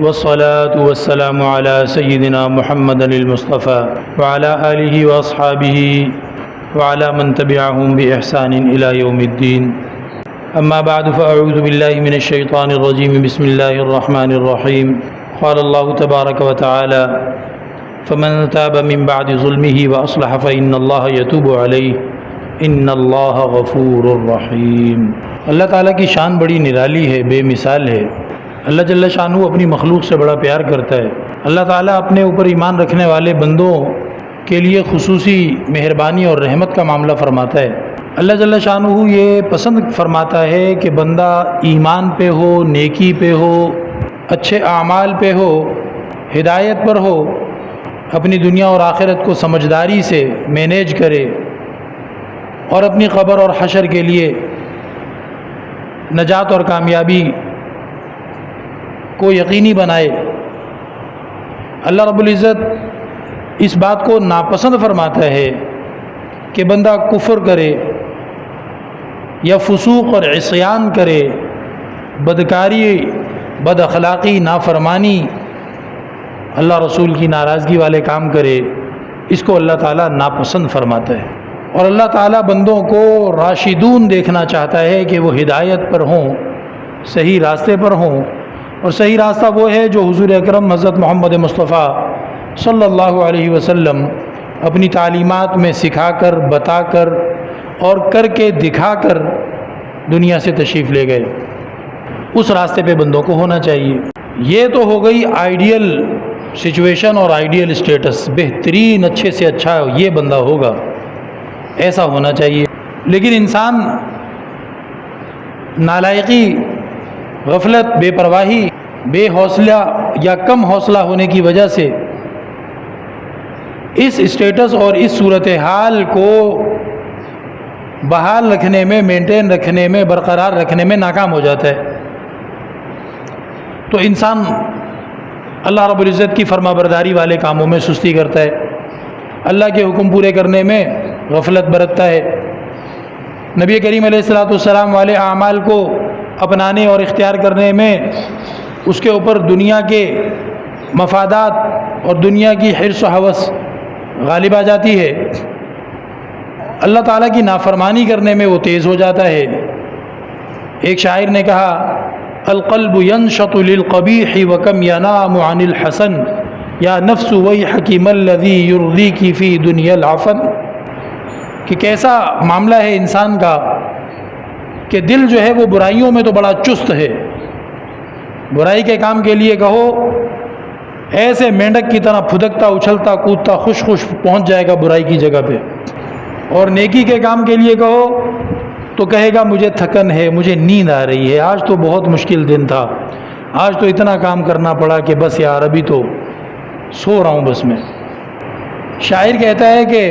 والصلاة والسلام على سيدنا محمد المصطفى وعلى آله وأصحابه وعلى من تبعهم بإحسان إلى يوم الدين. أما بعد فأعوذ بالله من الشيطان الرجيم. بسم الله الرحمن الرحيم. قال الله تبارك وتعالى: فمن تاب من بعد ظلمه وأصلح فإن الله يتوب عليه إن الله غفور رحيم. اللہ تعالیٰ کی شان بڑی نرالی ہے، بے مثال ہے. اللہ جل شانہ اپنی مخلوق سے بڑا پیار کرتا ہے. اللہ تعالیٰ اپنے اوپر ایمان رکھنے والے بندوں کے لیے خصوصی مہربانی اور رحمت کا معاملہ فرماتا ہے. اللہ جل شانہ یہ پسند فرماتا ہے کہ بندہ ایمان پہ ہو، نیکی پہ ہو، اچھے اعمال پہ ہو، ہدایت پر ہو، اپنی دنیا اور آخرت کو سمجھداری سے مینیج کرے اور اپنی قبر اور حشر کے لیے نجات اور کامیابی کو یقینی بنائے. اللہ رب العزت اس بات کو ناپسند فرماتا ہے کہ بندہ کفر کرے یا فسوق اور عصیان کرے، بدکاری، بد اخلاقی، نافرمانی، اللہ رسول کی ناراضگی والے کام کرے. اس کو اللہ تعالیٰ ناپسند فرماتا ہے. اور اللہ تعالیٰ بندوں کو راشدون دیکھنا چاہتا ہے کہ وہ ہدایت پر ہوں، صحیح راستے پر ہوں. اور صحیح راستہ وہ ہے جو حضور اکرم حضرت محمد مصطفیٰ صلی اللہ علیہ وسلم اپنی تعلیمات میں سکھا کر، بتا کر اور کر کے دکھا کر دنیا سے تشریف لے گئے. اس راستے پہ بندوں کو ہونا چاہیے. یہ تو ہو گئی آئیڈیل سچویشن اور آئیڈیل اسٹیٹس. بہترین، اچھے سے اچھا یہ بندہ ہوگا، ایسا ہونا چاہیے. لیکن انسان نالائقی، غفلت، بے پرواہی، بے حوصلہ یا کم حوصلہ ہونے کی وجہ سے اس اسٹیٹس اور اس صورتحال کو بحال رکھنے میں، مینٹین رکھنے میں، برقرار رکھنے میں ناکام ہو جاتا ہے. تو انسان اللہ رب العزت کی فرما برداری والے کاموں میں سستی کرتا ہے، اللہ کے حکم پورے کرنے میں غفلت برتتا ہے، نبی کریم علیہ السلام والے اعمال کو اپنانے اور اختیار کرنے میں اس کے اوپر دنیا کے مفادات اور دنیا کی حرص و ہوس غالب آ جاتی ہے. اللہ تعالیٰ کی نافرمانی کرنے میں وہ تیز ہو جاتا ہے. ایک شاعر نے کہا: القلب ينشط للقبیح وکم ینام عن الحسن یا نفس ویحک ما الذی یرضیک فی دنیا العفن. کہ کیسا معاملہ ہے انسان کا کہ دل جو ہے وہ برائیوں میں تو بڑا چست ہے. برائی کے کام کے لیے کہو، ایسے مینڈک کی طرح پھدکتا، اچھلتا، کودتا، خوش پہنچ جائے گا برائی کی جگہ پہ. اور نیکی کے کام کے لیے کہو تو کہے گا مجھے تھکن ہے، مجھے نیند آ رہی ہے، آج تو بہت مشکل دن تھا، آج تو اتنا کام کرنا پڑا کہ بس یار ابھی تو سو رہا ہوں بس میں. شاعر کہتا ہے کہ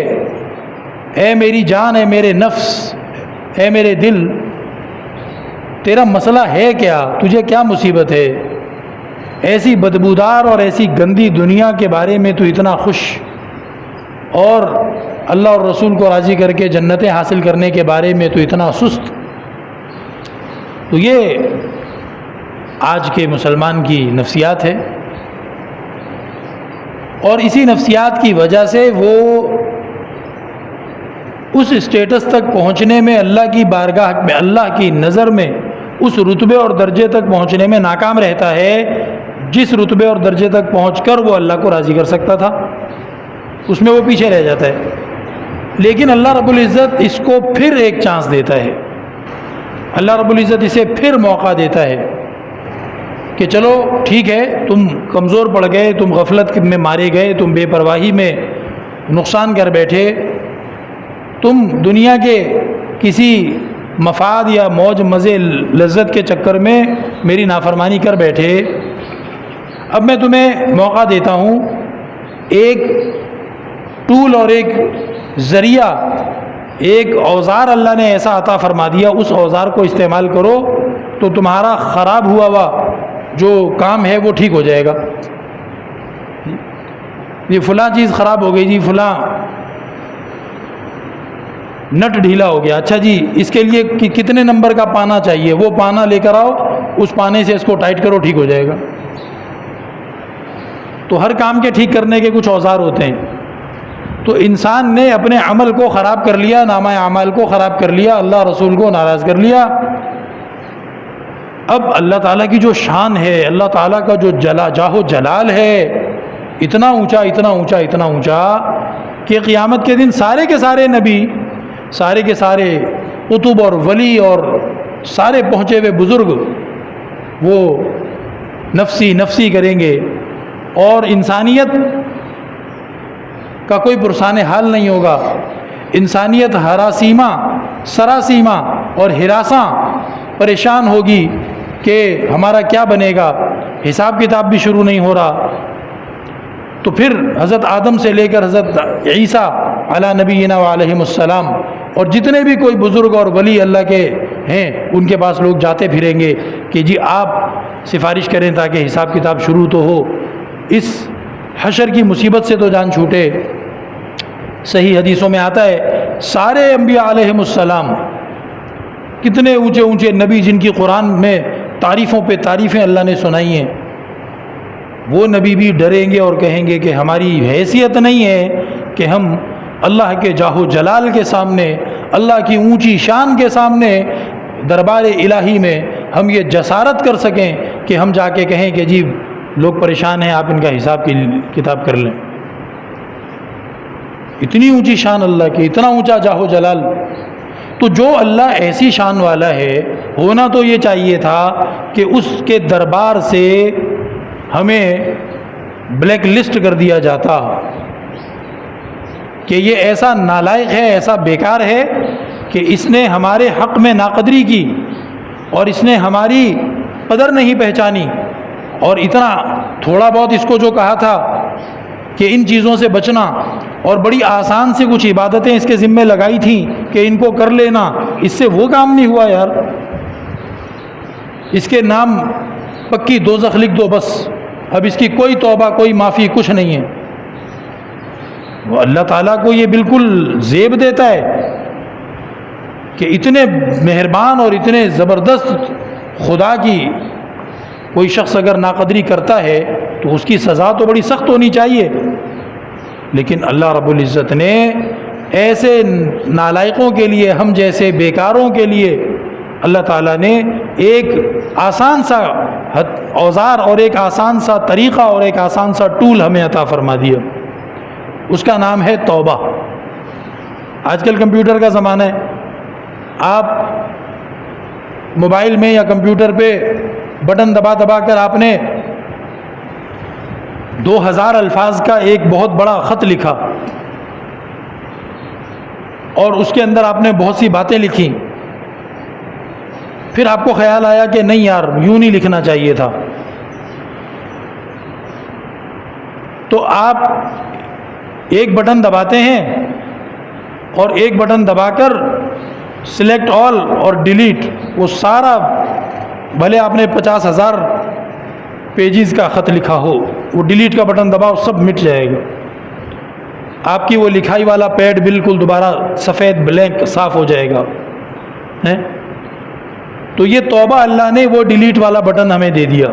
اے میری جان، اے میرے نفس، اے میرے دل، تیرا مسئلہ ہے کیا؟ تجھے کیا مصیبت ہے؟ ایسی بدبودار اور ایسی گندی دنیا کے بارے میں تو اتنا خوش، اور اللہ اور رسول کو راضی کر کے جنتیں حاصل کرنے کے بارے میں تو اتنا سست. تو یہ آج کے مسلمان کی نفسیات ہے، اور اسی نفسیات کی وجہ سے وہ اس اسٹیٹس تک پہنچنے میں، اللہ کی بارگاہ میں، اللہ کی نظر میں اس رتبے اور درجے تک پہنچنے میں ناکام رہتا ہے جس رتبے اور درجے تک پہنچ کر وہ اللہ کو راضی کر سکتا تھا. اس میں وہ پیچھے رہ جاتا ہے. لیکن اللہ رب العزت اس کو پھر ایک چانس دیتا ہے. اللہ رب العزت اسے پھر موقع دیتا ہے کہ چلو ٹھیک ہے، تم کمزور پڑ گئے، تم غفلت میں مارے گئے، تم بے پرواہی میں نقصان کر بیٹھے، تم دنیا کے کسی مفاد یا موج مزے لذت کے چکر میں میری نافرمانی کر بیٹھے. اب میں تمہیں موقع دیتا ہوں، ایک ٹول اور ایک ذریعہ، ایک اوزار اللہ نے ایسا عطا فرما دیا، اس اوزار کو استعمال کرو تو تمہارا خراب ہوا جو کام ہے وہ ٹھیک ہو جائے گا. یہ فلاں چیز خراب ہو گئی جی، فلاں نٹ ڈھیلا ہو گیا، اچھا جی اس کے لیے کتنے نمبر کا پانا چاہیے، وہ پانا لے کر آؤ، اس پانے سے اس کو ٹائٹ کرو، ٹھیک ہو جائے گا. تو ہر کام کے ٹھیک کرنے کے کچھ اوزار ہوتے ہیں. تو انسان نے اپنے عمل کو خراب کر لیا، نامہ اعمال کو خراب کر لیا، اللہ رسول کو ناراض کر لیا. اب اللہ تعالیٰ کی جو شان ہے، اللہ تعالیٰ کا جو جاہ و جلال ہے، اتنا اونچا اتنا اونچا اتنا اونچا کہ قیامت کے دن سارے کے سارے نبی، سارے کے سارے قطب اور ولی اور سارے پہنچے ہوئے بزرگ وہ نفسی نفسی کریں گے، اور انسانیت کا کوئی پرسان حال نہیں ہوگا. انسانیت ہراسیمہ سراسیمہ اور ہراساں پریشان ہوگی کہ ہمارا کیا بنے گا، حساب کتاب بھی شروع نہیں ہو رہا. تو پھر حضرت آدم سے لے کر حضرت عیسیٰ علی نبینا علیہم السلام اور جتنے بھی کوئی بزرگ اور ولی اللہ کے ہیں، ان کے پاس لوگ جاتے پھریں گے کہ جی آپ سفارش کریں تاکہ حساب کتاب شروع تو ہو، اس حشر کی مصیبت سے تو جان چھوٹے. صحیح حدیثوں میں آتا ہے سارے انبیاء علیہم السلام، کتنے اونچے اونچے نبی جن کی قرآن میں تعریفوں پہ تعریفیں اللہ نے سنائی ہیں، وہ نبی بھی ڈریں گے اور کہیں گے کہ ہماری حیثیت نہیں ہے کہ ہم اللہ کے جاہ و جلال کے سامنے، اللہ کی اونچی شان کے سامنے دربار الہی میں ہم یہ جسارت کر سکیں کہ ہم جا کے کہیں کہ جی لوگ پریشان ہیں، آپ ان کا حساب کی کتاب کر لیں. اتنی اونچی شان اللہ کی، اتنا اونچا جاہ و جلال. تو جو اللہ ایسی شان والا ہے، ہونا تو یہ چاہیے تھا کہ اس کے دربار سے ہمیں بلیک لسٹ کر دیا جاتا کہ یہ ایسا نالائق ہے، ایسا بیکار ہے کہ اس نے ہمارے حق میں ناقدری کی اور اس نے ہماری قدر نہیں پہچانی، اور اتنا تھوڑا بہت اس کو جو کہا تھا کہ ان چیزوں سے بچنا، اور بڑی آسان سے کچھ عبادتیں اس کے ذمے لگائی تھیں کہ ان کو کر لینا، اس سے وہ کام نہیں ہوا یار. اس کے نام پکی دوزخ لکھ دو بس، اب اس کی کوئی توبہ کوئی معافی کچھ نہیں ہے. وہ اللہ تعالیٰ کو یہ بالکل زیب دیتا ہے کہ اتنے مہربان اور اتنے زبردست خدا کی کوئی شخص اگر ناقدری کرتا ہے تو اس کی سزا تو بڑی سخت ہونی چاہیے. لیکن اللہ رب العزت نے ایسے نالائقوں کے لیے، ہم جیسے بیکاروں کے لیے، اللہ تعالیٰ نے ایک آسان سا اوزار اور ایک آسان سا طریقہ اور ایک آسان سا ٹول ہمیں عطا فرما دیا. اس کا نام ہے توبہ. آج کل کمپیوٹر کا زمانہ ہے، آپ موبائل میں یا کمپیوٹر پہ بٹن دبا دبا کر آپ نے 2000 الفاظ کا ایک بہت بڑا خط لکھا، اور اس کے اندر آپ نے بہت سی باتیں لکھی. پھر آپ کو خیال آیا کہ نہیں یار، یوں نہیں لکھنا چاہیے تھا. تو آپ ایک بٹن دباتے ہیں اور ایک بٹن دبا کر سلیکٹ آل اور ڈیلیٹ، وہ سارا، بھلے آپ نے 50,000 پیجز کا خط لکھا ہو، وہ ڈیلیٹ کا بٹن دباؤ سب مٹ جائے گا. آپ کی وہ لکھائی والا پیڈ بالکل دوبارہ سفید بلینک صاف ہو جائے گا. تو یہ توبہ اللہ نے وہ ڈیلیٹ والا بٹن ہمیں دے دیا.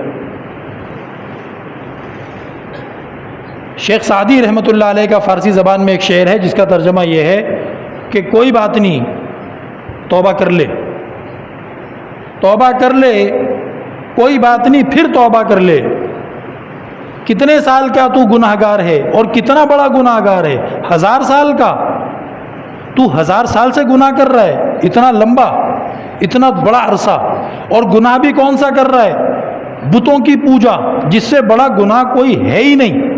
شیخ سعدی رحمۃ اللہ علیہ کا فارسی زبان میں ایک شعر ہے جس کا ترجمہ یہ ہے کہ کوئی بات نہیں، توبہ کر لے، توبہ کر لے، کوئی بات نہیں، پھر توبہ کر لے. کتنے سال کا تو گناہ گار ہے، اور کتنا بڑا گناہ گار ہے، 1000 سال کا. تو 1000 سال سے گناہ کر رہا ہے، اتنا لمبا، اتنا بڑا عرصہ، اور گناہ بھی کون سا کر رہا ہے؟ بتوں کی پوجا، جس سے بڑا گناہ کوئی ہے ہی نہیں.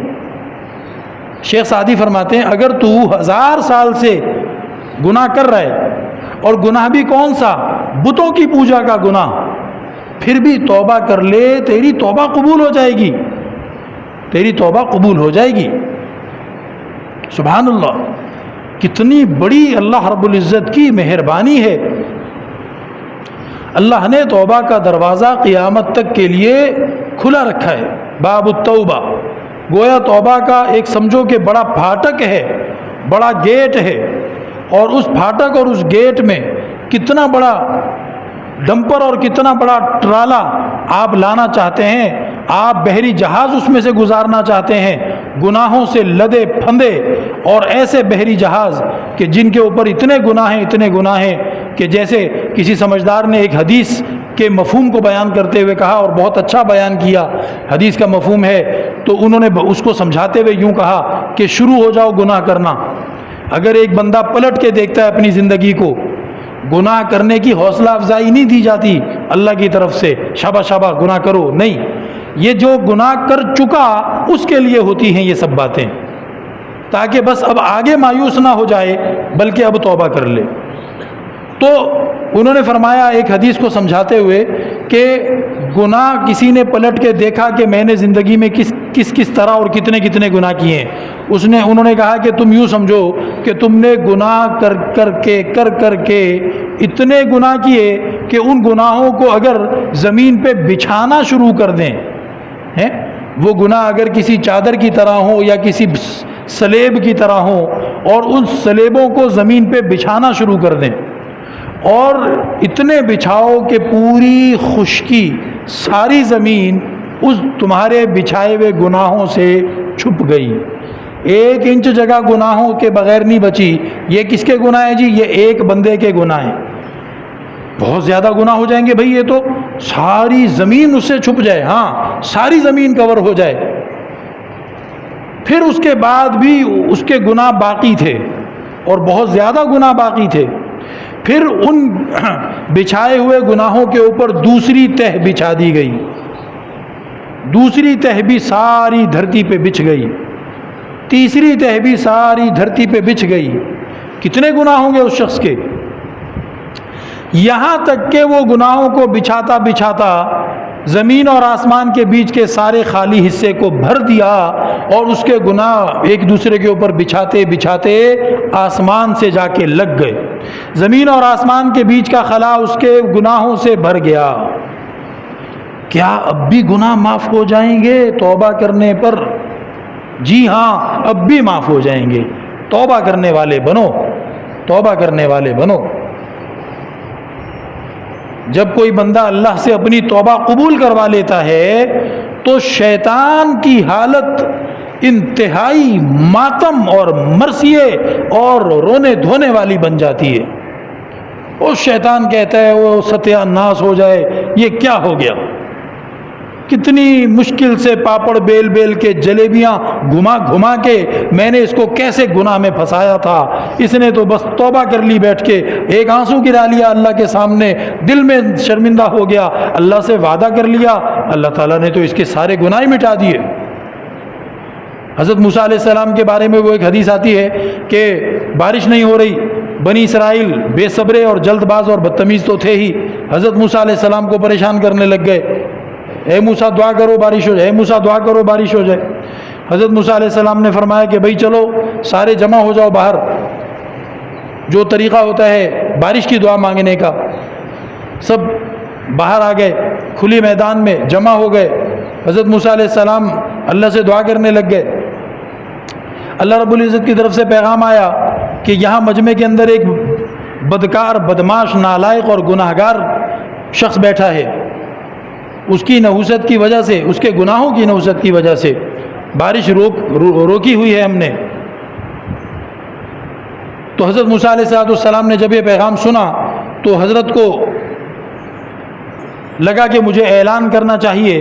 شیخ سعدی فرماتے ہیں اگر تو 1000 سال سے گناہ کر رہا ہے، اور گناہ بھی کون سا؟ بتوں کی پوجا کا گناہ، پھر بھی توبہ کر لے، تیری توبہ قبول ہو جائے گی، تیری توبہ قبول ہو جائے گی. سبحان اللہ، کتنی بڑی اللہ رب العزت کی مہربانی ہے. اللہ نے توبہ کا دروازہ قیامت تک کے لیے کھلا رکھا ہے. باب التوبہ، گویا توبہ کا ایک سمجھو کہ بڑا پھاٹک ہے، بڑا گیٹ ہے، اور اس پھاٹک اور اس گیٹ میں کتنا بڑا ڈمپر اور کتنا بڑا ٹرالا آپ لانا چاہتے ہیں، آپ بحری جہاز اس میں سے گزارنا چاہتے ہیں، گناہوں سے لدے پھندے، اور ایسے بحری جہاز کہ جن کے اوپر اتنے گناہ ہیں کہ جیسے کسی سمجھدار نے ایک حدیث کے مفہوم کو بیان کرتے ہوئے کہا، اور بہت اچھا بیان کیا۔ حدیث کا مفہوم ہے تو انہوں نے اس کو سمجھاتے ہوئے یوں کہا کہ شروع ہو جاؤ گناہ کرنا۔ اگر ایک بندہ پلٹ کے دیکھتا ہے اپنی زندگی کو، گناہ کرنے کی حوصلہ افزائی نہیں دی جاتی اللہ کی طرف سے، شاباش شاباش گناہ کرو، نہیں، یہ جو گناہ کر چکا اس کے لیے ہوتی ہیں یہ سب باتیں، تاکہ بس اب آگے مایوس نہ ہو جائے بلکہ اب توبہ کر لے۔ تو انہوں نے فرمایا ایک حدیث کو سمجھاتے ہوئے کہ گناہ کسی نے پلٹ کے دیکھا کہ میں نے زندگی میں کس طرح اور کتنے گناہ کیے ہیں، انہوں نے کہا کہ تم یوں سمجھو کہ تم نے گناہ کر کے اتنے گناہ کیے کہ ان گناہوں کو اگر زمین پہ بچھانا شروع کر دیں، وہ گناہ اگر کسی چادر کی طرح ہوں یا کسی سلیب کی طرح ہوں، اور ان سلیبوں کو زمین پہ بچھانا شروع کر دیں، اور اتنے بچھاؤ کہ پوری خشکی ساری زمین اس تمہارے بچھائے ہوئے گناہوں سے چھپ گئی، 1 انچ جگہ گناہوں کے بغیر نہیں بچی۔ یہ کس کے گناہ ہیں جی؟ یہ ایک بندے کے گناہ ہیں۔ بہت زیادہ گناہ ہو جائیں گے بھائی، یہ تو ساری زمین اس سے چھپ جائے، ہاں ساری زمین کور ہو جائے۔ پھر اس کے بعد بھی اس کے گناہ باقی تھے اور بہت زیادہ گناہ باقی تھے۔ پھر ان بچھائے ہوئے گناہوں کے اوپر دوسری تہ بچھا دی گئی، دوسری تہ بھی ساری دھرتی پہ بچھ گئی، تیسری تہ بھی ساری دھرتی پہ بچھ گئی۔ کتنے گناہ ہوں گے اس شخص کے؟ یہاں تک کہ وہ گناہوں کو بچھاتا بچھاتا زمین اور آسمان کے بیچ کے سارے خالی حصے کو بھر دیا، اور اس کے گناہ ایک دوسرے کے اوپر بچھاتے بچھاتے آسمان سے جا کے لگ گئے، زمین اور آسمان کے بیچ کا خلا اس کے گناہوں سے بھر گیا۔ کیا اب بھی گناہ معاف ہو جائیں گے توبہ کرنے پر؟ جی ہاں، اب بھی معاف ہو جائیں گے۔ توبہ کرنے والے بنو، توبہ کرنے والے بنو۔ جب کوئی بندہ اللہ سے اپنی توبہ قبول کروا لیتا ہے تو شیطان کی حالت انتہائی ماتم اور مرثیے اور رونے دھونے والی بن جاتی ہے۔ وہ شیطان کہتا ہے وہ ستیہ ناس ہو جائے، یہ کیا ہو گیا؟ کتنی مشکل سے پاپڑ بیل بیل کے جلیبیاں گھما گھما کے میں نے اس کو کیسے گناہ میں پھنسایا تھا، اس نے تو بس توبہ کر لی، بیٹھ کے ایک آنسو گرا لیا اللہ کے سامنے، دل میں شرمندہ ہو گیا، اللہ سے وعدہ کر لیا، اللہ تعالیٰ نے تو اس کے سارے گناہ مٹا دیے۔ حضرت موسیٰ علیہ السلام کے بارے میں وہ ایک حدیث آتی ہے کہ بارش نہیں ہو رہی، بنی اسرائیل بے صبرے اور جلد باز اور بدتمیز تو تھے ہی، حضرت موسیٰ علیہ السلام کو پریشان کرنے لگ گئے، اے موسیٰ دعا کرو بارش ہو جائے، اے موسیٰ دعا کرو بارش ہو جائے۔ حضرت موسیٰ علیہ السلام نے فرمایا کہ بھئی چلو سارے جمع ہو جاؤ باہر، جو طریقہ ہوتا ہے بارش کی دعا مانگنے کا۔ سب باہر آ گئے، کھلی میدان میں جمع ہو گئے، حضرت موسیٰ علیہ السلام اللہ سے دعا کرنے لگ گئے۔ اللہ رب العزت کی طرف سے پیغام آیا کہ یہاں مجمع کے اندر ایک بدکار، بدماش، نالائق اور گناہگار شخص بیٹھا ہے، اس کی نحوست کی وجہ سے، اس کے گناہوں کی نحوست کی وجہ سے بارش روکی ہوئی ہے ہم نے۔ تو حضرت موسیٰ علیہ السلام نے جب یہ پیغام سنا تو حضرت کو لگا کہ مجھے اعلان کرنا چاہیے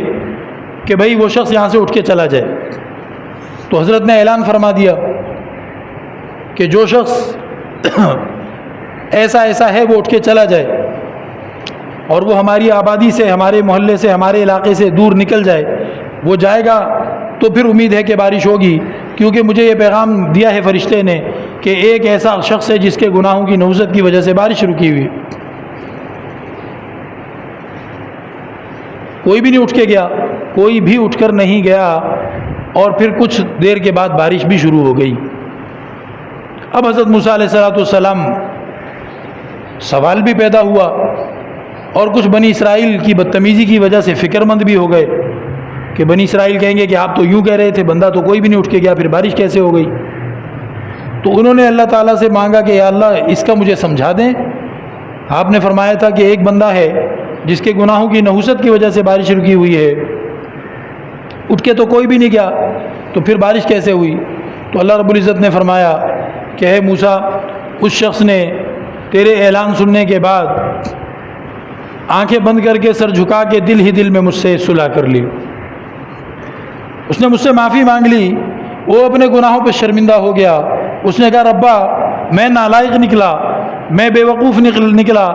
کہ بھئی وہ شخص یہاں سے اٹھ کے چلا جائے۔ تو حضرت نے اعلان فرما دیا کہ جو شخص ایسا ہے وہ اٹھ کے چلا جائے اور وہ ہماری آبادی سے، ہمارے محلے سے، ہمارے علاقے سے دور نکل جائے، وہ جائے گا تو پھر امید ہے کہ بارش ہوگی، کیونکہ مجھے یہ پیغام دیا ہے فرشتے نے کہ ایک ایسا شخص ہے جس کے گناہوں کی نحوست کی وجہ سے بارش رکی ہوئی۔ کوئی بھی نہیں اٹھ کے گیا، کوئی بھی اٹھ کر نہیں گیا، اور پھر کچھ دیر کے بعد بارش بھی شروع ہو گئی۔ اب حضرت موسیٰ علیہ السلام سوال بھی پیدا ہوا، اور کچھ بنی اسرائیل کی بدتمیزی کی وجہ سے فکر مند بھی ہو گئے کہ بنی اسرائیل کہیں گے کہ آپ تو یوں کہہ رہے تھے، بندہ تو کوئی بھی نہیں اٹھ کے گیا، پھر بارش کیسے ہو گئی؟ تو انہوں نے اللہ تعالیٰ سے مانگا کہ یا اللہ اس کا مجھے سمجھا دیں، آپ نے فرمایا تھا کہ ایک بندہ ہے جس کے گناہوں کی نحوست کی وجہ سے بارش رکی ہوئی ہے، اٹھ کے تو کوئی بھی نہیں گیا، تو پھر بارش کیسے ہوئی؟ تو اللہ رب العزت نے فرمایا کہ اے موسیٰ، اس شخص نے تیرے اعلان سننے کے بعد آنکھیں بند کر کے سر جھکا کے دل ہی دل میں مجھ سے صلح کر لی، اس نے مجھ سے معافی مانگ لی، وہ اپنے گناہوں پہ شرمندہ ہو گیا۔ اس نے کہا ربا میں نالائق نکلا، میں بے وقوف نکلا،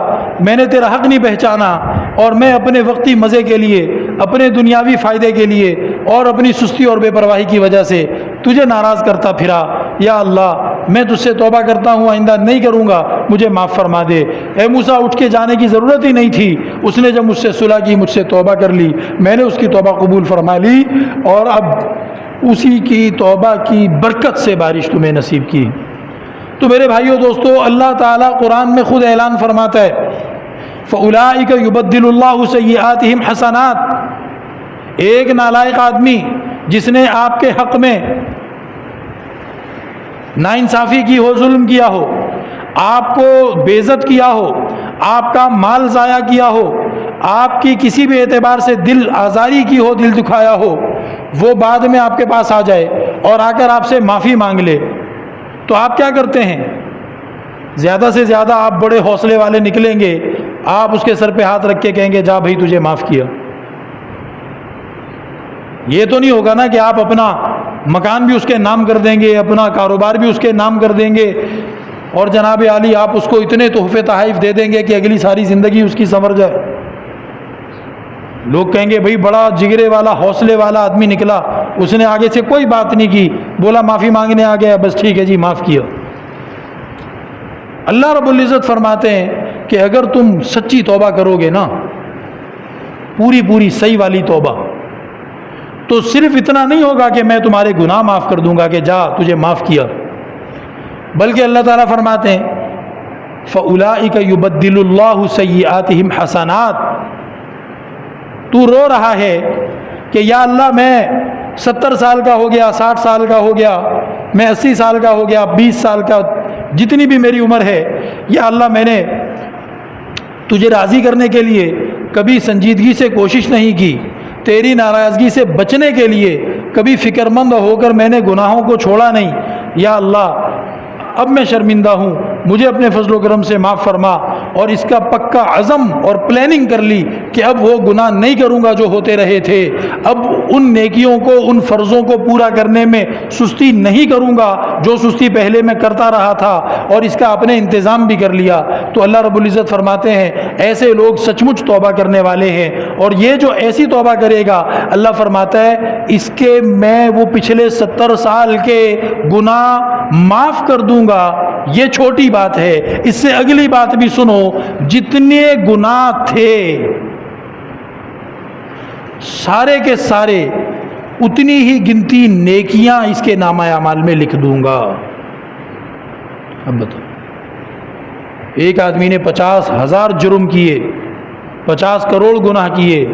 میں نے تیرا حق نہیں پہچانا، اور میں اپنے وقتی مزے کے لیے، اپنے دنیاوی فائدے کے لیے اور اپنی سستی اور بے پرواہی کی وجہ سے تجھے ناراض کرتا پھرا۔ یا اللہ میں تجھ سے توبہ کرتا ہوں، آئندہ نہیں کروں گا، مجھے معاف فرما دے۔ اے موسیٰ اٹھ کے جانے کی ضرورت ہی نہیں تھی، اس نے جب مجھ سے صلح کی، مجھ سے توبہ کر لی، میں نے اس کی توبہ قبول فرما لی، اور اب اسی کی توبہ کی برکت سے بارش تمہیں نصیب کی۔ تو میرے بھائیوں دوستو، اللہ تعالیٰ قرآن میں خود اعلان فرماتا ہے فَأُولَٰئِكَ يُبَدِّلُ اللَّهُ سَيِّئَاتِهِمْ حَسَنَاتٍ۔ ایک نالائق آدمی جس نے آپ کے حق میں ناانصافی کی ہو، ظلم کیا ہو، آپ کو بے عزت کیا ہو، آپ کا مال ضائع کیا ہو، آپ کی کسی بھی اعتبار سے دل آزاری کی ہو، دل دکھایا ہو، وہ بعد میں آپ کے پاس آ جائے اور آ کر آپ سے معافی مانگ لے، تو آپ کیا کرتے ہیں؟ زیادہ سے زیادہ آپ بڑے حوصلے والے نکلیں گے، آپ اس کے سر پہ ہاتھ رکھ کے کہیں گے جا بھائی تجھے معاف کیا۔ یہ تو نہیں ہوگا نا کہ آپ اپنا مکان بھی اس کے نام کر دیں گے، اپنا کاروبار بھی اس کے نام کر دیں گے، اور جناب عالی آپ اس کو اتنے تحفے تحائف دے دیں گے کہ اگلی ساری زندگی اس کی سنور جائے۔ لوگ کہیں گے بھائی بڑا جگرے والا، حوصلے والا آدمی نکلا، اس نے آگے سے کوئی بات نہیں کی، بولا معافی مانگنے آ گیا، بس ٹھیک ہے جی معاف کیا۔ اللہ رب العزت فرماتے ہیں کہ اگر تم سچی توبہ کرو گے نا، پوری صحیح والی توبہ، تو صرف اتنا نہیں ہوگا کہ میں تمہارے گناہ معاف کر دوں گا کہ جا تجھے معاف کیا، بلکہ اللہ تعالیٰ فرماتے ہیں فَأُولَٰئِكَ يُبَدِّلُ اللَّهُ سَيِّئَاتِهِمْ حَسَنَاتٍ۔ تو رو رہا ہے کہ یا اللہ میں 70 سال کا ہو گیا، 60 سال کا ہو گیا، میں 80 سال کا ہو گیا، 20 سال کا، جتنی بھی میری عمر ہے، یا اللہ میں نے تجھے راضی کرنے کے لیے کبھی سنجیدگی سے کوشش نہیں کی، تیری ناراضگی سے بچنے کے لیے کبھی فکر مند ہو کر میں نے گناہوں کو چھوڑا نہیں، یا اللہ اب میں شرمندہ ہوں، مجھے اپنے فضل و کرم سے معاف فرما، اور اس کا پکا عزم اور پلاننگ کر لی کہ اب وہ گناہ نہیں کروں گا جو ہوتے رہے تھے، اب ان نیکیوں کو، ان فرضوں کو پورا کرنے میں سستی نہیں کروں گا جو سستی پہلے میں کرتا رہا تھا، اور اس کا اپنے انتظام بھی کر لیا۔ تو اللہ رب العزت فرماتے ہیں ایسے لوگ سچ مچ توبہ کرنے والے ہیں، اور یہ جو ایسی توبہ کرے گا اللہ فرماتا ہے اس کے میں وہ پچھلے 70 سال کے گناہ معاف کر دوں گا۔ یہ چھوٹی بات ہے، اس سے اگلی بات بھی سنو، جتنے گناہ تھے سارے کے سارے اتنی ہی گنتی نیکیاں اس کے نامہ اعمال میں لکھ دوں گا۔ اب بتاؤ، ایک آدمی نے 50,000 جرم کیے، 50 کروڑ گناہ کیے،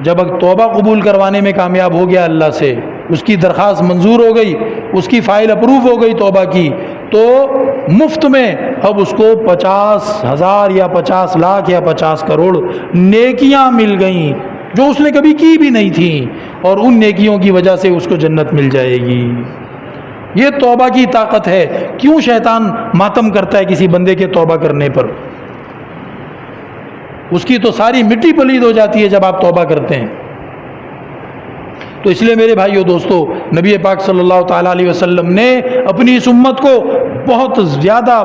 جب توبہ قبول کروانے میں کامیاب ہو گیا اللہ سے، اس کی درخواست منظور ہو گئی، اس کی فائل اپروو ہو گئی توبہ کی، تو مفت میں اب اس کو 50,000 یا 50 لاکھ یا 50 کروڑ نیکیاں مل گئیں جو اس نے کبھی کی بھی نہیں تھیں، اور ان نیکیوں کی وجہ سے اس کو جنت مل جائے گی۔ یہ توبہ کی طاقت ہے۔ کیوں شیطان ماتم کرتا ہے کسی بندے کے توبہ کرنے پر؟ اس کی تو ساری مٹی پلید ہو جاتی ہے جب آپ توبہ کرتے ہیں۔ تو اس لیے میرے بھائیو دوستو، نبی پاک صلی اللہ تعالیٰ علیہ وسلم نے اپنی اس امت کو بہت زیادہ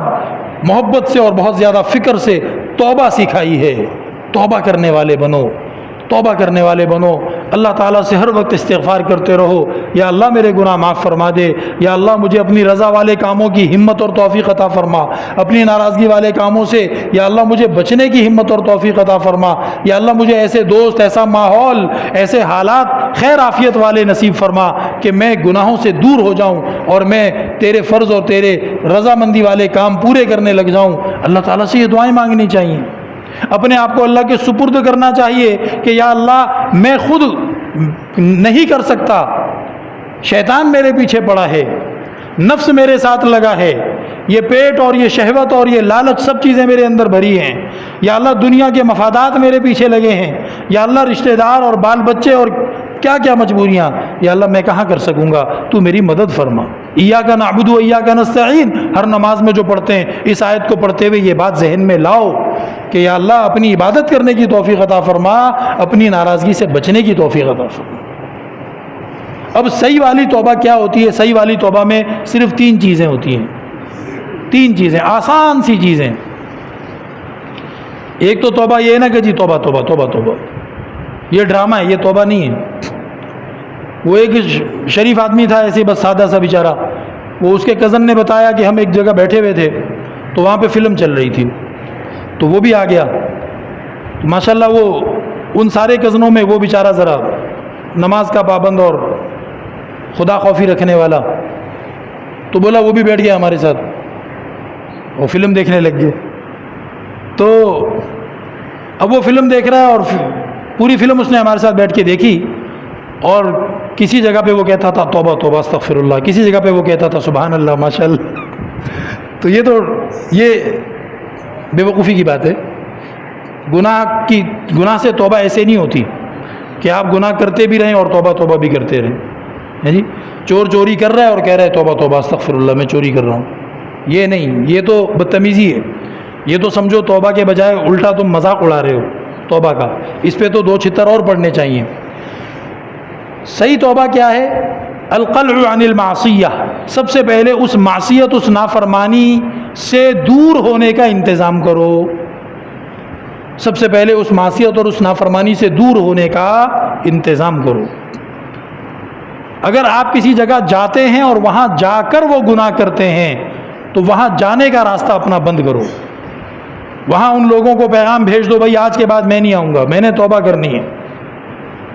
محبت سے اور بہت زیادہ فکر سے توبہ سکھائی ہے۔ توبہ کرنے والے بنو، توبہ کرنے والے بنو، اللہ تعالیٰ سے ہر وقت استغفار کرتے رہو، یا اللہ میرے گناہ معاف فرما دے، یا اللہ مجھے اپنی رضا والے کاموں کی ہمت اور توفیق عطا فرما، اپنی ناراضگی والے کاموں سے یا اللہ مجھے بچنے کی ہمت اور توفیق عطا فرما، یا اللہ مجھے ایسے دوست، ایسا ماحول، ایسے حالات خیر عافیت والے نصیب فرما کہ میں گناہوں سے دور ہو جاؤں اور میں تیرے فرض اور تیرے رضامندی والے کام پورے کرنے لگ جاؤں۔ اللہ تعالیٰ سے یہ دعائیں مانگنی چاہیے، اپنے آپ کو اللہ کے سپرد کرنا چاہیے کہ یا اللہ میں خود نہیں کر سکتا، شیطان میرے پیچھے پڑا ہے، نفس میرے ساتھ لگا ہے، یہ پیٹ اور یہ شہوت اور یہ لالچ سب چیزیں میرے اندر بھری ہیں، یا اللہ دنیا کے مفادات میرے پیچھے لگے ہیں، یا اللہ رشتہ دار اور بال بچے اور کیا کیا مجبوریاں، یا اللہ میں کہاں کر سکوں گا، تو میری مدد فرما۔ ایاک نعبد و ایاک نستعین، ہر نماز میں جو پڑھتے ہیں اس آیت کو پڑھتے ہوئے یہ بات ذہن میں لاؤ کہ یا اللہ اپنی عبادت کرنے کی توفیق عطا فرما، اپنی ناراضگی سے بچنے کی توفیق عطا فرما۔ اب صحیح والی توبہ کیا ہوتی ہے؟ صحیح والی توبہ میں صرف 3 چیزیں ہوتی ہیں، 3 چیزیں، آسان سی چیزیں۔ ایک تو توبہ یہ ہے نا کہ جی توبہ توبہ توبہ توبہ، یہ ڈرامہ ہے، یہ توبہ نہیں ہے۔ وہ ایک شریف آدمی تھا ایسے بس سادہ سا بیچارہ، وہ اس کے کزن نے بتایا کہ ہم ایک جگہ بیٹھے ہوئے تھے تو وہاں پہ فلم چل رہی تھی، تو وہ بھی آ گیا۔ ماشاءاللہ وہ ان سارے کزنوں میں وہ بیچارہ ذرا نماز کا پابند اور خدا خوفی رکھنے والا، تو بولا وہ بھی بیٹھ گیا ہمارے ساتھ، وہ فلم دیکھنے لگ گئے۔ تو اب وہ فلم دیکھ رہا ہے اور پوری فلم اس نے ہمارے ساتھ بیٹھ کے دیکھی، اور کسی جگہ پہ وہ کہتا تھا توبہ توبہ استغفر اللہ، کسی جگہ پہ وہ کہتا تھا سبحان اللہ ماشاءاللہ۔ تو یہ بے وقوفی کی بات ہے۔ گناہ سے توبہ ایسے نہیں ہوتی کہ آپ گناہ کرتے بھی رہیں اور توبہ توبہ بھی کرتے رہیں، ہے جی۔ چور چوری کر رہا ہے اور کہہ رہا ہے توبہ توبہ استغفر اللہ میں چوری کر رہا ہوں، یہ نہیں، یہ تو بدتمیزی ہے۔ یہ تو سمجھو توبہ کے بجائے الٹا تم مذاق اڑا رہے ہو توبہ کا، اس پہ تو 2 چھتر اور پڑھنے چاہیے۔ صحیح توبہ کیا ہے؟ القلع عن المعصیہ، سب سے پہلے اس معصیت، اس نافرمانی سے دور ہونے کا انتظام کرو۔ سب سے پہلے اس معصیت اور اس نافرمانی سے دور ہونے کا انتظام کرو۔ اگر آپ کسی جگہ جاتے ہیں اور وہاں جا کر وہ گناہ کرتے ہیں تو وہاں جانے کا راستہ اپنا بند کرو، وہاں ان لوگوں کو پیغام بھیج دو بھائی آج کے بعد میں نہیں آؤں گا، میں نے توبہ کرنی ہے،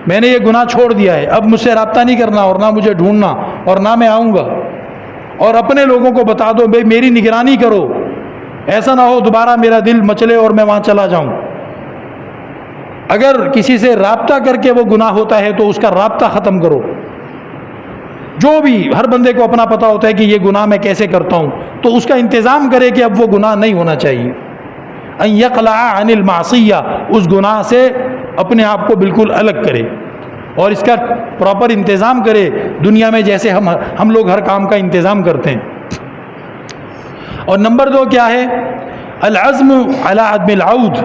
میں نے یہ گناہ چھوڑ دیا ہے، اب مجھ سے رابطہ نہیں کرنا اور نہ مجھے ڈھونڈنا اور نہ میں آؤں گا۔ اور اپنے لوگوں کو بتا دو بھائی میری نگرانی کرو، ایسا نہ ہو دوبارہ میرا دل مچلے اور میں وہاں چلا جاؤں۔ اگر کسی سے رابطہ کر کے وہ گناہ ہوتا ہے تو اس کا رابطہ ختم کرو۔ جو بھی، ہر بندے کو اپنا پتہ ہوتا ہے کہ یہ گناہ میں کیسے کرتا ہوں، تو اس کا انتظام کرے کہ اب وہ گناہ نہیں ہونا چاہیے۔ ان یقلع عن المعصیہ، اس گناہ سے اپنے آپ کو بالکل الگ کرے اور اس کا پراپر انتظام کرے، دنیا میں جیسے ہم لوگ ہر کام کا انتظام کرتے ہیں۔ اور نمبر 2 کیا ہے؟ العزم علی عدم العود،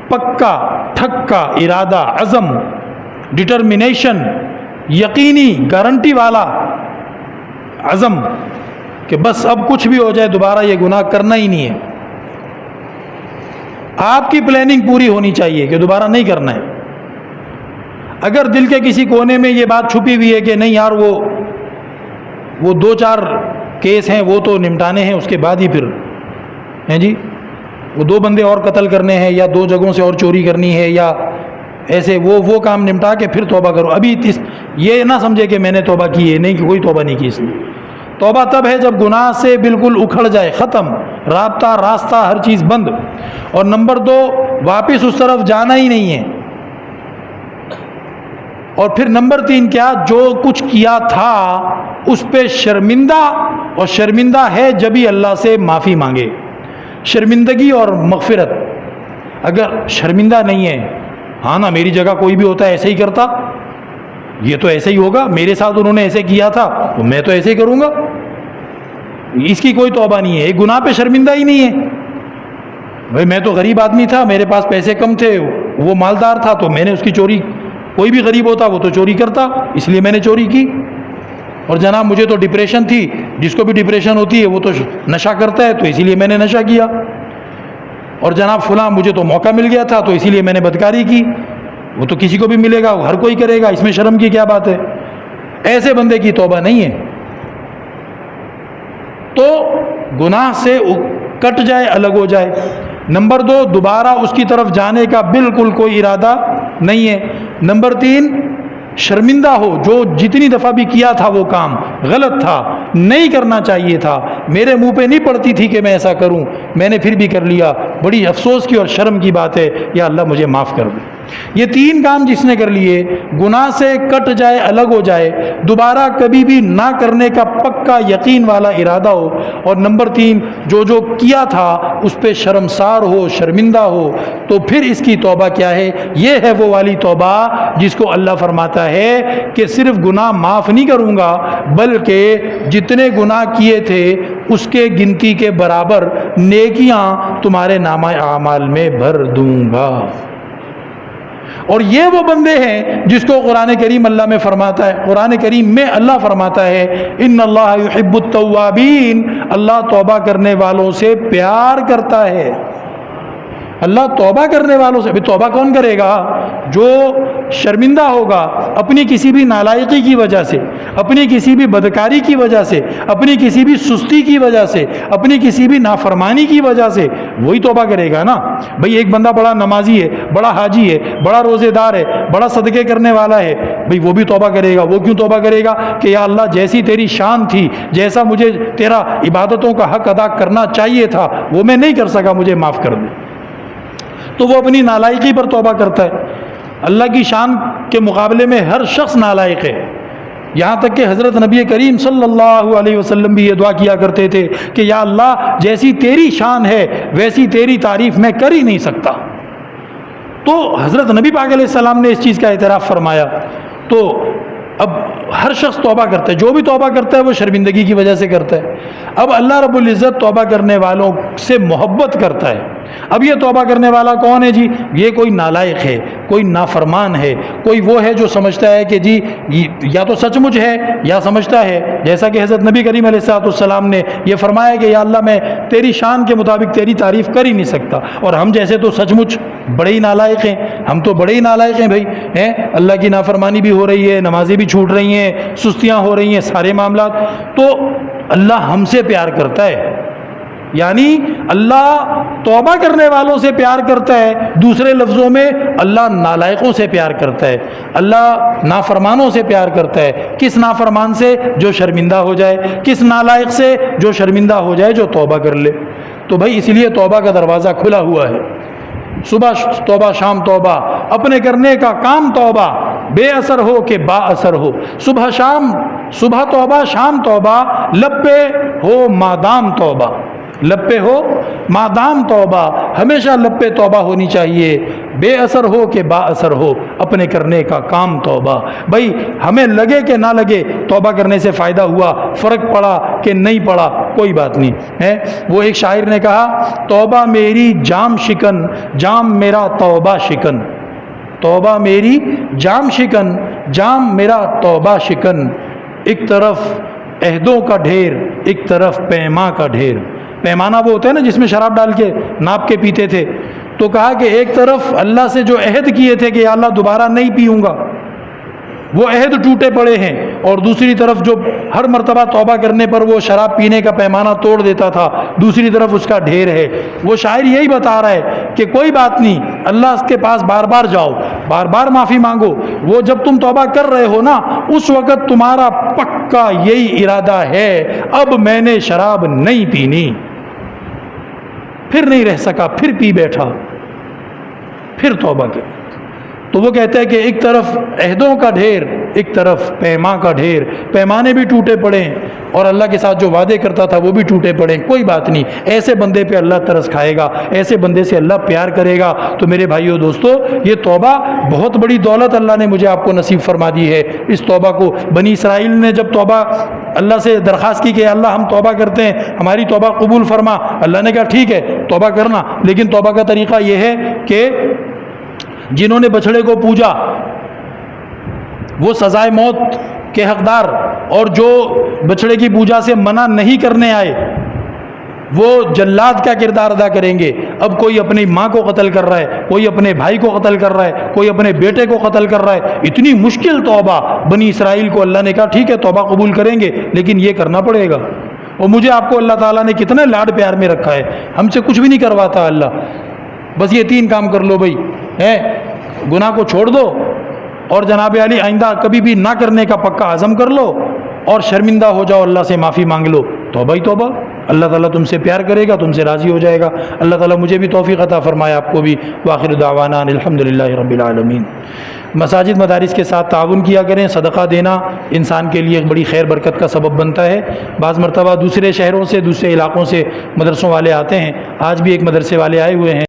پکا ٹھکا ارادہ، عزم، ڈٹرمنیشن، یقینی گارنٹی والا عزم کہ بس اب کچھ بھی ہو جائے دوبارہ یہ گناہ کرنا ہی نہیں ہے۔ آپ کی پلاننگ پوری ہونی چاہیے کہ دوبارہ نہیں کرنا ہے۔ اگر دل کے کسی کونے میں یہ بات چھپی ہوئی ہے کہ نہیں یار وہ 2-4 کیس ہیں وہ تو نمٹانے ہیں، اس کے بعد ہی پھر ہیں جی وہ 2 بندے اور قتل کرنے ہیں یا 2 جگہوں سے اور چوری کرنی ہے یا ایسے وہ کام نمٹا کے پھر توبہ کرو، ابھی یہ نہ سمجھے کہ میں نے توبہ کی ہے، نہیں کہ کوئی توبہ نہیں کی اس نے۔ توبہ تب ہے جب گناہ سے بالکل اکھڑ جائے، ختم، رابطہ راستہ ہر چیز بند۔ اور نمبر 2 واپس اس طرف جانا ہی نہیں ہے۔ اور پھر نمبر 3 کیا؟ جو کچھ کیا تھا اس پہ شرمندہ، اور شرمندہ ہے جبھی اللہ سے معافی مانگے، شرمندگی اور مغفرت۔ اگر شرمندہ نہیں ہے، ہاں نا میری جگہ کوئی بھی ہوتا ہے ایسے ہی کرتا، یہ تو ایسے ہی ہوگا، میرے ساتھ انہوں نے ایسے کیا تھا تو میں تو ایسے ہی کروں گا، اس کی کوئی توبہ نہیں ہے، ایک گناہ پہ شرمندہ ہی نہیں ہے۔ بھائی میں تو غریب آدمی تھا، میرے پاس پیسے کم تھے، وہ مالدار تھا تو میں نے اس کی چوری، کوئی بھی غریب ہوتا وہ تو چوری کرتا، اس لیے میں نے چوری کی۔ اور جناب مجھے تو ڈپریشن تھی، جس کو بھی ڈپریشن ہوتی ہے وہ تو نشہ کرتا ہے تو اسی لیے میں نے نشہ کیا۔ اور جناب فلاں مجھے تو موقع مل گیا تھا تو اسی لیے میں نے بدکاری کی، وہ تو کسی کو بھی ملے گا، ہر کوئی کرے گا، اس میں شرم کی کیا بات ہے؟ ایسے بندے کی توبہ نہیں ہے۔ تو گناہ سے کٹ جائے، الگ ہو جائے۔ نمبر 2 دوبارہ اس کی طرف جانے کا بالکل کوئی ارادہ نہیں ہے۔ نمبر 3 شرمندہ ہو، جو جتنی دفعہ بھی کیا تھا وہ کام غلط تھا، نہیں کرنا چاہیے تھا، میرے منہ پہ نہیں پڑتی تھی کہ میں ایسا کروں، میں نے پھر بھی کر لیا، بڑی افسوس کی اور شرم کی بات ہے، یا اللہ مجھے معاف کر دے۔ یہ تین کام جس نے کر لیے، گناہ سے کٹ جائے، الگ ہو جائے، دوبارہ کبھی بھی نہ کرنے کا پکا یقین والا ارادہ ہو، اور نمبر 3 جو کیا تھا اس پہ شرمسار ہو، شرمندہ ہو، تو پھر اس کی توبہ کیا ہے؟ یہ ہے وہ والی توبہ جس کو اللہ فرماتا ہے کہ صرف گناہ معاف نہیں کروں گا، بلکہ جتنے گناہ کیے تھے اس کے گنتی کے برابر نیکیاں تمہارے نامہ اعمال میں بھر دوں گا۔ اور یہ وہ بندے ہیں جس کو قرآن کریم اللہ میں فرماتا ہے، قرآن کریم میں اللہ فرماتا ہے ان اللہ یحب التوابین، اللہ توبہ کرنے والوں سے پیار کرتا ہے۔ اللہ توبہ کرنے والوں سے، توبہ کون کرے گا؟ جو شرمندہ ہوگا اپنی کسی بھی نالائقی کی وجہ سے، اپنی کسی بھی بدکاری کی وجہ سے، اپنی کسی بھی سستی کی وجہ سے، اپنی کسی بھی نافرمانی کی وجہ سے، وہی توبہ کرے گا نا۔ بھئی ایک بندہ بڑا نمازی ہے، بڑا حاجی ہے، بڑا روزے دار ہے، بڑا صدقے کرنے والا ہے، بھئی وہ بھی توبہ کرے گا۔ وہ کیوں توبہ کرے گا؟ کہ یا اللہ جیسی تیری شان تھی، جیسا مجھے تیرا عبادتوں کا حق ادا کرنا چاہیے تھا وہ میں نہیں کر سکا، مجھے معاف کر دے۔ تو وہ اپنی نالائقی پر توبہ کرتا ہے۔ اللہ کی شان کے مقابلے میں ہر شخص نالائق ہے، یہاں تک کہ حضرت نبی کریم صلی اللہ علیہ وسلم بھی یہ دعا کیا کرتے تھے کہ یا اللہ جیسی تیری شان ہے ویسی تیری تعریف میں کر ہی نہیں سکتا۔ تو حضرت نبی پاک علیہ السلام نے اس چیز کا اعتراف فرمایا۔ تو اب ہر شخص توبہ کرتا ہے، جو بھی توبہ کرتا ہے وہ شرمندگی کی وجہ سے کرتا ہے۔ اب اللہ رب العزت توبہ کرنے والوں سے محبت کرتا ہے۔ اب یہ توبہ کرنے والا کون ہے جی؟ یہ کوئی نالائق ہے، کوئی نافرمان ہے، کوئی وہ ہے جو سمجھتا ہے کہ جی یا تو سچ مچ ہے یا سمجھتا ہے، جیسا کہ حضرت نبی کریم علیہ السلام نے یہ فرمایا کہ یا اللہ میں تیری شان کے مطابق تیری تعریف کر ہی نہیں سکتا، اور ہم جیسے تو سچ مچ بڑے ہی نالائق ہیں، ہم تو بڑے ہی نالائق ہیں بھائی، ہیں اللہ کی نافرمانی بھی ہو رہی ہے، نمازیں بھی چھوٹ رہی ہیں، سستیاں ہو رہی ہیں، سارے معاملات۔ تو اللہ ہم سے پیار کرتا ہے، یعنی اللہ توبہ کرنے والوں سے پیار کرتا ہے، دوسرے لفظوں میں اللہ نالائقوں سے پیار کرتا ہے، اللہ نافرمانوں سے پیار کرتا ہے۔ کس نافرمان سے؟ جو شرمندہ ہو جائے۔ کس نالائق سے؟ جو شرمندہ ہو جائے، جو توبہ کر لے۔ تو بھائی اس لیے توبہ کا دروازہ کھلا ہوا ہے، صبح توبہ شام توبہ، اپنے کرنے کا کام توبہ، بے اثر ہو کہ با اثر ہو، صبح توبہ شام توبہ، لب پہ ہو مادام توبہ، لب پہ ہو مادام توبہ، ہمیشہ لب پہ توبہ ہونی چاہیے، بے اثر ہو کہ با اثر ہو، اپنے کرنے کا کام توبہ۔ بھائی ہمیں لگے کہ نہ لگے توبہ کرنے سے فائدہ ہوا، فرق پڑا کہ نہیں پڑا، کوئی بات نہیں ہے۔ وہ ایک شاعر نے کہا توبہ میری جام شکن، جام میرا توبہ شکن، توبہ میری جام شکن، جام میرا توبہ شکن، ایک طرف عہدوں کا ڈھیر، ایک طرف پیما کا ڈھیر۔ پیمانہ وہ ہوتا ہے نا جس میں شراب ڈال کے ناپ کے پیتے تھے، تو کہا کہ ایک طرف اللہ سے جو عہد کیے تھے کہ یا اللہ دوبارہ نہیں پیوں گا، وہ عہد ٹوٹے پڑے ہیں، اور دوسری طرف جو ہر مرتبہ توبہ کرنے پر وہ شراب پینے کا پیمانہ توڑ دیتا تھا، دوسری طرف اس کا ڈھیر ہے۔ وہ شاعر یہی بتا رہا ہے کہ کوئی بات نہیں، اللہ کے پاس بار بار جاؤ، بار بار معافی مانگو۔ وہ جب تم توبہ کر رہے ہو نا، اس وقت تمہارا پکا یہی ارادہ ہے اب میں نے شراب نہیں پینی، پھر نہیں رہ سکا، پھر پی بیٹھا، پھر توبہ کر۔ تو وہ کہتا ہے کہ ایک طرف عہدوں کا ڈھیر، ایک طرف پیما کا ڈھیر، پیمانے بھی ٹوٹے پڑے ہیں اور اللہ کے ساتھ جو وعدے کرتا تھا وہ بھی ٹوٹے پڑے ہیں۔ کوئی بات نہیں، ایسے بندے پہ اللہ ترس کھائے گا، ایسے بندے سے اللہ پیار کرے گا۔ تو میرے بھائیو دوستو، یہ توبہ بہت بڑی دولت اللہ نے مجھے آپ کو نصیب فرما دی ہے۔ اس توبہ کو بنی اسرائیل نے جب توبہ اللہ سے درخواست کی کہ اللہ ہم توبہ کرتے ہیں، ہماری توبہ قبول فرما، اللہ نے کہا ٹھیک ہے توبہ کرنا، لیکن توبہ کا طریقہ یہ ہے کہ جنہوں نے بچھڑے کو پوجا وہ سزائے موت کے حقدار، اور جو بچھڑے کی پوجا سے منع نہیں کرنے آئے وہ جلاد کا کردار ادا کریں گے۔ اب کوئی اپنی ماں کو قتل کر رہا ہے، کوئی اپنے بھائی کو قتل کر رہا ہے، کوئی اپنے بیٹے کو قتل کر رہا ہے، اتنی مشکل توبہ بنی اسرائیل کو اللہ نے کہا ٹھیک ہے توبہ قبول کریں گے، لیکن یہ کرنا پڑے گا۔ اور مجھے آپ کو اللہ تعالیٰ نے کتنے لاڈ پیار میں رکھا ہے، ہم سے کچھ بھی نہیں کرواتا اللہ، بس یہ 3 کام کر لو بھائی، گناہ کو چھوڑ دو، اور جناب علی آئندہ کبھی بھی نہ کرنے کا پکا عزم کر لو، اور شرمندہ ہو جاؤ اللہ سے معافی مانگ لو، توبہ ہی توبہ۔ اللہ تعالیٰ تم سے پیار کرے گا، تم سے راضی ہو جائے گا۔ اللہ تعالیٰ مجھے بھی توفیق عطا فرمائے، آپ کو بھی۔ وآخر دعوانا الحمدللہ رب العالمین۔ مساجد مدارس کے ساتھ تعاون کیا کریں، صدقہ دینا انسان کے لیے ایک بڑی خیر برکت کا سبب بنتا ہے۔ بعض مرتبہ دوسرے شہروں سے، دوسرے علاقوں سے مدرسوں والے آتے ہیں، آج بھی ایک مدرسے والے آئے ہوئے ہیں۔